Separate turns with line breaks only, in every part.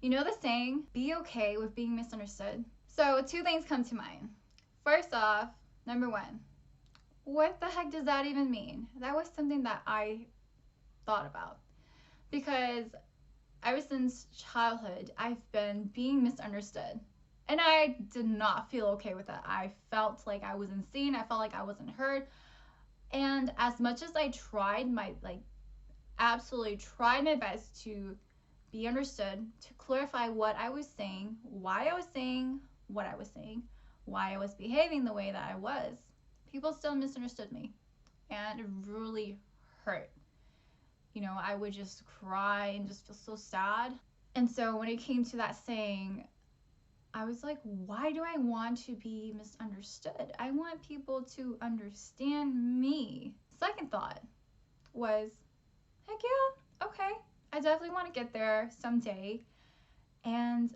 You know the saying, be okay with being misunderstood? So two things come to mind. First off, number one, what the heck does that even mean? That was something that I thought about. Because ever since childhood, I've been being misunderstood. And I did not feel okay with that. I felt like I wasn't seen. I felt like I wasn't heard. And as much as I tried absolutely tried my best to be understood, to clarify what I was saying, why I was saying what I was saying, why I was behaving the way that I was, people still misunderstood me. And it really hurt. I would just cry and just feel so sad. And so when it came to that saying, I was like, why do I want to be misunderstood? I want people to understand me. Second thought was, heck yeah, okay. I definitely want to get there someday and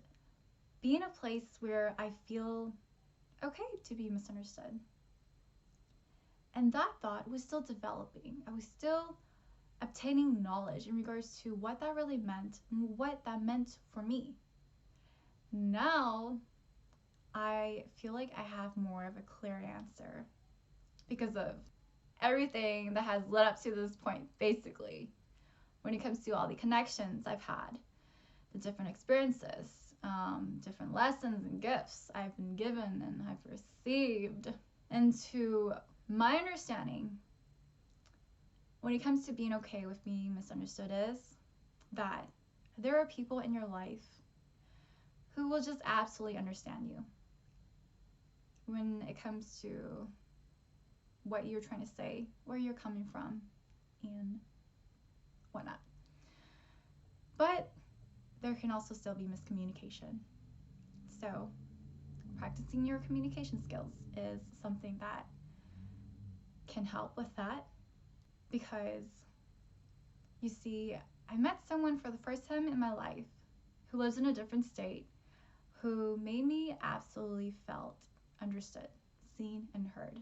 be in a place where I feel okay to be misunderstood. And that thought was still developing. I was still obtaining knowledge in regards to what that really meant and what that meant for me. Now, I feel like I have more of a clear answer because of everything that has led up to this point, basically, when it comes to all the connections I've had, the different experiences, different lessons and gifts I've been given and I've received. And to my understanding, when it comes to being okay with being misunderstood, is that there are people in your life who will just absolutely understand you when it comes to what you're trying to say, where you're coming from, and whatnot. But there can also still be miscommunication. So practicing your communication skills is something that can help with that, because you see, I met someone for the first time in my life who lives in a different state, who made me absolutely felt understood, seen, and heard.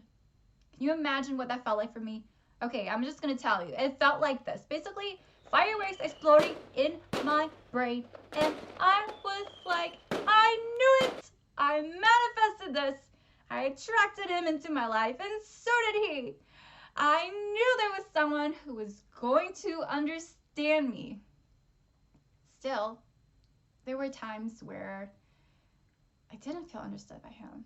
Can you imagine what that felt like for me? Okay, I'm just gonna tell you. It felt like this. Basically, fireworks exploding in my brain, and I was like, I knew it! I manifested this. I attracted him into my life, and so did he. I knew there was someone who was going to understand me. Still, there were times where I didn't feel understood by him,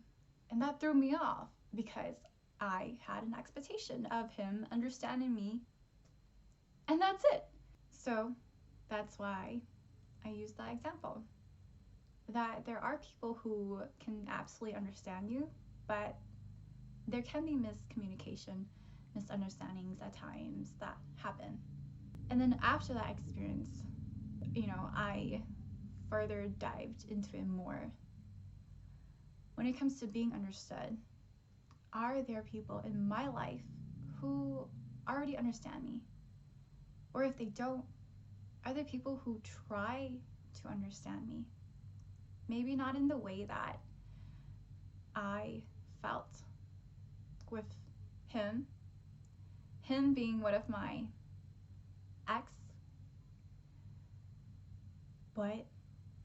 and that threw me off because I had an expectation of him understanding me, and that's it. So that's why I use that example, that there are people who can absolutely understand you, but there can be miscommunication, misunderstandings at times that happen. And then after that experience, I further dived into it more. When it comes to being understood, are there people in my life who already understand me? Or if they don't, are there people who try to understand me? Maybe not in the way that I felt with him being one of my ex, but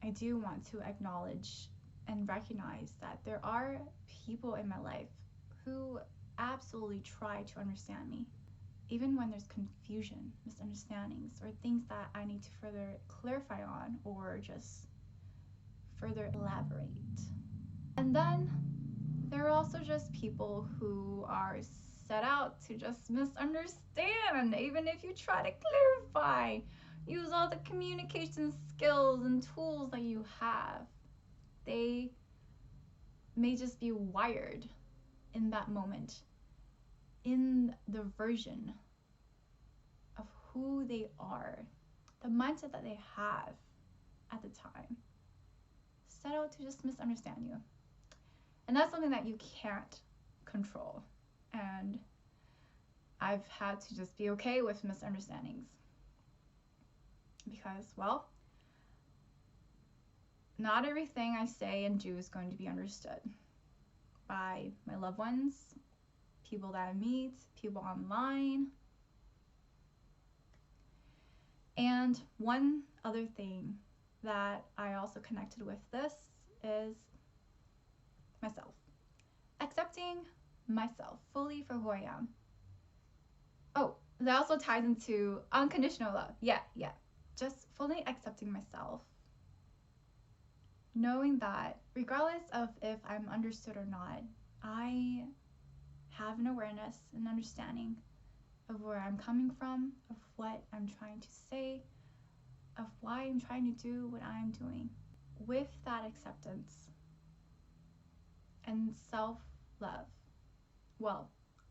I do want to acknowledge and recognize that there are people in my life who absolutely try to understand me, even when there's confusion, misunderstandings, or things that I need to further clarify on or just further elaborate. And then there are also just people who are set out to just misunderstand, even if you try to clarify, use all the communication skills and tools that you have. They may just be wired in that moment, in the version of who they are, the mindset that they have at the time, set out to just misunderstand you. And that's something that you can't control. And I've had to just be okay with misunderstandings because, well, not everything I say and do is going to be understood by my loved ones, people that I meet, people online. And one other thing that I also connected with this is myself. Accepting myself fully for who I am. Oh, that also ties into unconditional love. Yeah. Just fully accepting myself. Knowing that regardless of if I'm understood or not, I have an awareness and understanding of where I'm coming from, of what I'm trying to say, of why I'm trying to do what I'm doing. With that acceptance and self-love, well,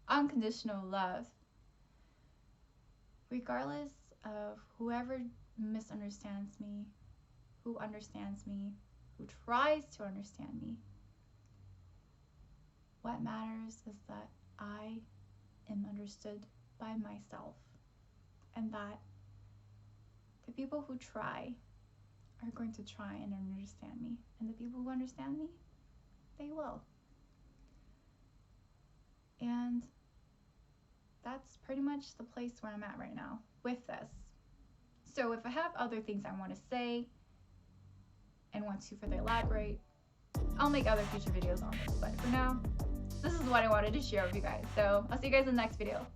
unconditional love, regardless of whoever misunderstands me, who understands me, who tries to understand me, what matters is that I am understood by myself, and that the people who try are going to try and understand me, and the people who understand me, they will. And that's pretty much the place where I'm at right now with this. So if I have other things I want to say and want to further elaborate, I'll make other future videos on this. But for now, this is what I wanted to share with you guys. So I'll see you guys in the next video.